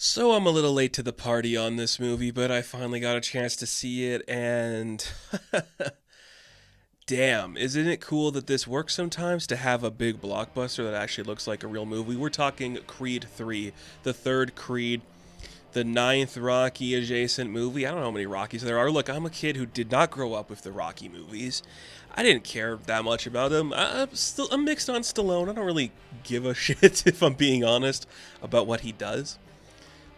So I'm a little late to the party on this movie, but I finally got a chance to see it, and damn, isn't it cool that this works sometimes to have a big blockbuster that actually looks like a real movie? We're talking Creed 3, the third Creed, the ninth Rocky adjacent movie. I don't know how many Rockies there are. Look, I'm a kid who did not grow up with the Rocky movies. I didn't care that much about them. I'm mixed on Stallone. I don't really give a shit, if I'm being honest, about what he does.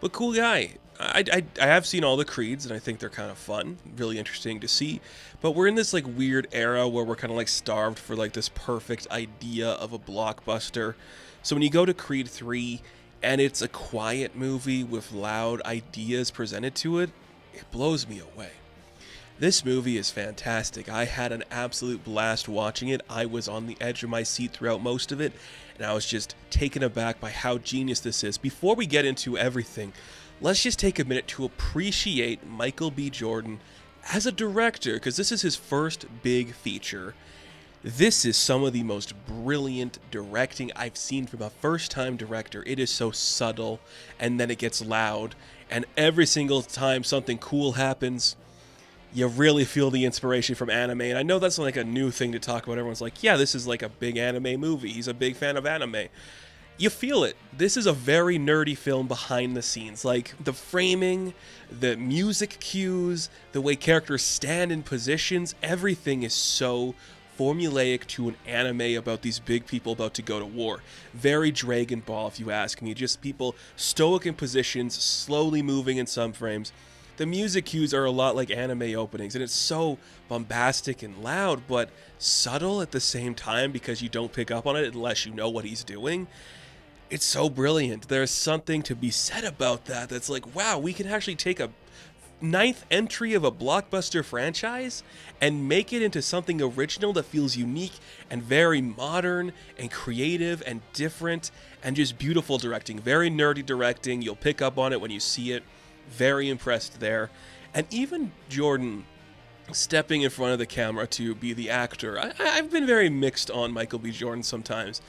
But cool guy. I have seen all the Creeds, and I think they're kind of fun, really interesting to see. But we're in this like weird era where we're kind of like starved for like this perfect idea of a blockbuster. So when you go to Creed 3 and it's a quiet movie with loud ideas presented to it, it blows me away. This movie is fantastic. I had an absolute blast watching it. I was on the edge of my seat throughout most of it, and I was just taken aback by how genius this is. Before we get into everything, let's just take a minute to appreciate Michael B. Jordan as a director, because this is his first big feature. This is some of the most brilliant directing I've seen from a first-time director. It is so subtle, and then it gets loud, and every single time something cool happens, you really feel the inspiration from anime. And I know that's like a new thing to talk about. Everyone's like, yeah, this is like a big anime movie. He's a big fan of anime. You feel it. This is a very nerdy film behind the scenes. Like the framing, the music cues, the way characters stand in positions, everything is so formulaic to an anime about these big people about to go to war. Very Dragon Ball, if you ask me. Just people stoic in positions, slowly moving in some frames. The music cues are a lot like anime openings, and it's so bombastic and loud, but subtle at the same time because you don't pick up on it unless you know what he's doing. It's so brilliant. There's something to be said about that that's like, wow, we can actually take a ninth entry of a blockbuster franchise and make it into something original that feels unique and very modern and creative and different and just beautiful directing. Very nerdy directing. You'll pick up on it when you see it. Very impressed there. And even Jordan stepping in front of the camera to be the actor. I've been very mixed on Michael B. Jordan sometimes.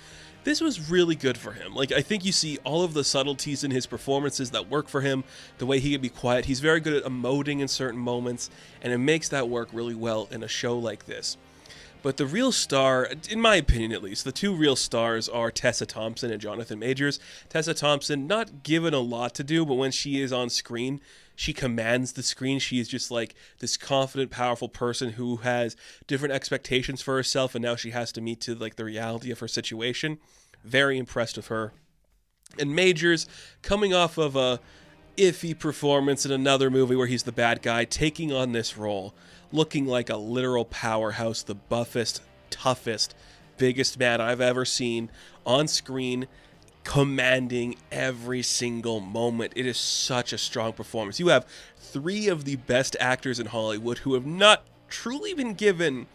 This was really good for him. Like, I think you see all of the subtleties in his performances that work for him, the way he can be quiet. He's very good at emoting in certain moments, and it makes that work really well in a show like this. But the real star, in my opinion at least, the two real stars are Tessa Thompson and Jonathan Majors. Tessa Thompson, not given a lot to do, but when she is on screen, she commands the screen. She is just like this confident, powerful person who has different expectations for herself, and now she has to meet to like the reality of her situation. Very impressed with her. And Majors, coming off of a iffy performance in another movie where he's the bad guy, taking on this role, looking like a literal powerhouse, the buffest, toughest, biggest man I've ever seen on screen, commanding every single moment. It is such a strong performance. You have three of the best actors in Hollywood who have not truly been given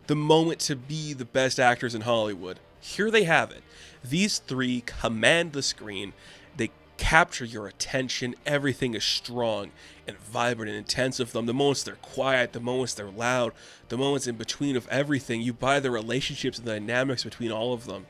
the moment to be the best actors in Hollywood. Here they have it. These three command the screen. They capture your attention. Everything is strong and vibrant and intense of them. The moments they're quiet, the moments they're loud, the moments in between of everything. You buy the relationships and the dynamics between all of them.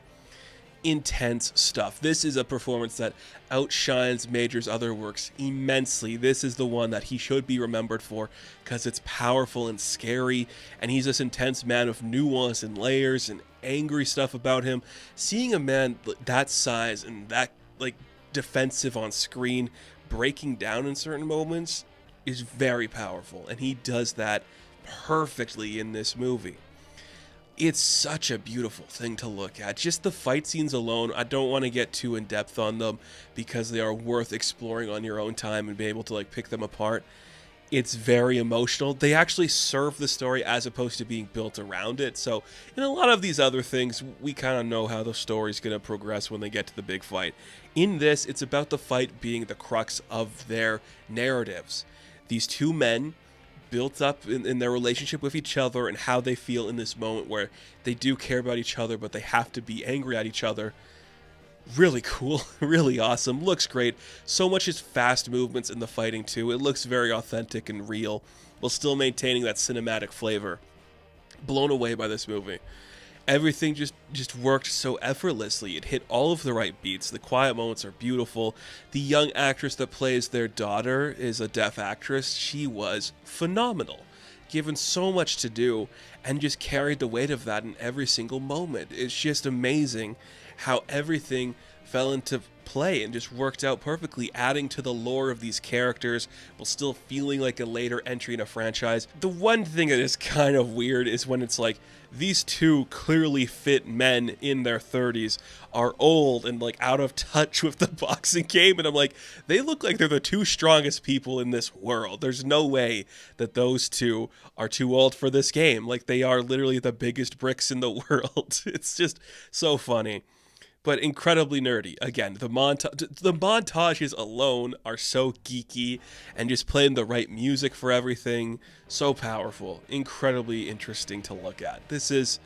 Intense stuff. This is a performance that outshines Major's other works immensely. This is the one that he should be remembered for because it's powerful and scary, and he's this intense man with nuance and layers and angry stuff about him. Seeing a man that size and that like defensive on screen breaking down in certain moments is very powerful, and he does that perfectly in this movie. It's such a beautiful thing to look at. Just the fight scenes alone, I don't want to get too in depth on them because they are worth exploring on your own time and be able to like pick them apart. It's very emotional. They actually serve the story as opposed to being built around it. So in a lot of these other things, we kind of know how the story's going to progress when they get to the big fight. In this, it's about the fight being the crux of their narratives. These two men built up in their relationship with each other and how they feel in this moment where they do care about each other, but they have to be angry at each other. Really cool, really awesome, looks great. So much is fast movements in the fighting too. It looks very authentic and real, while still maintaining that cinematic flavor. Blown away by this movie. Everything just worked so effortlessly. It hit all of the right beats. The quiet moments are beautiful. The young actress that plays their daughter is a deaf actress. She was phenomenal, given so much to do, and just carried the weight of that in every single moment. It's just amazing how everything fell into play and just worked out perfectly, adding to the lore of these characters while still feeling like a later entry in a franchise. The one thing that is kind of weird is when it's like, these two clearly fit men in their 30s are old and like out of touch with the boxing game, and I'm like, they look like they're the two strongest people in this world. There's no way that those two are too old for this game. Like, they are literally the biggest bricks in the world. It's just so funny, but incredibly nerdy. Again, the montages alone are so geeky, and just playing the right music for everything, so powerful, incredibly interesting to look at. This is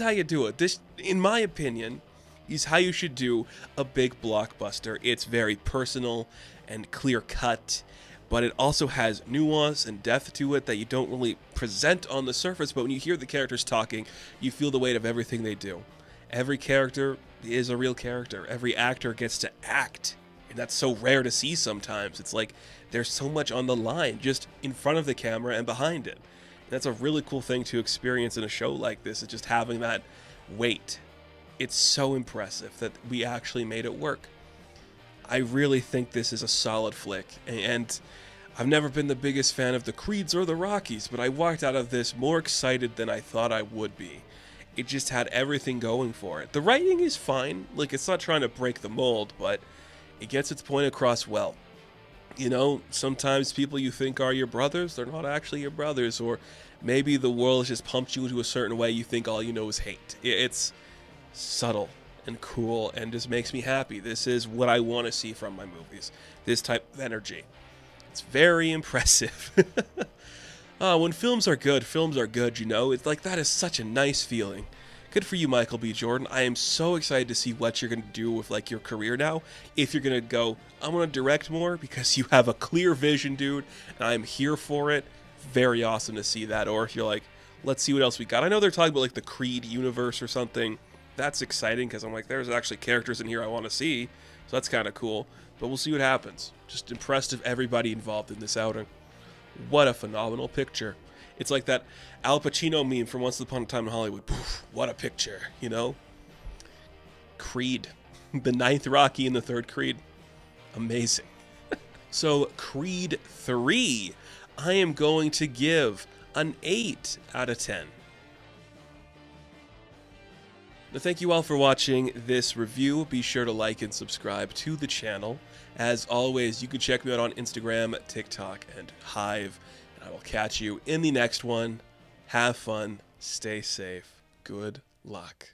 how you do it. This, in my opinion, is how you should do a big blockbuster. It's very personal and clear cut, but it also has nuance and depth to it that you don't really present on the surface, but when you hear the characters talking, you feel the weight of everything they do. Every character is a real character. Every actor gets to act, and that's so rare to see sometimes. It's like there's so much on the line just in front of the camera and behind it. And that's a really cool thing to experience in a show like this, is just having that weight. It's so impressive that we actually made it work. I really think this is a solid flick, and I've never been the biggest fan of the Creeds or the Rockies, but I walked out of this more excited than I thought I would be. It just had everything going for it. The writing is fine, like, it's not trying to break the mold, but it gets its point across well. You know, sometimes people you think are your brothers, they're not actually your brothers, or maybe the world has just pumped you into a certain way, you think all you know is hate. It's subtle and cool and just makes me happy. This is what I want to see from my movies, this type of energy. It's very impressive. When films are good, you know? It's like, that is such a nice feeling. Good for you, Michael B. Jordan. I am so excited to see what you're going to do with, like, your career now. If you're going to go, I'm going to direct more, because you have a clear vision, dude, and I'm here for it. Very awesome to see that. Or if you're like, let's see what else we got. I know they're talking about, like, the Creed universe or something. That's exciting, because I'm like, there's actually characters in here I want to see. So that's kind of cool. But we'll see what happens. Just impressed of everybody involved in this outing. What a phenomenal picture. It's like that Al Pacino meme from Once Upon a Time in Hollywood. Poof, what a picture, you know? Creed. The 9th Rocky and the 3rd Creed. Amazing. So, Creed 3, I am going to give an 8 out of 10. Now, thank you all for watching this review. Be sure to like and subscribe to the channel. As always, you can check me out on Instagram, TikTok, and Hive. And I will catch you in the next one. Have fun. Stay safe. Good luck.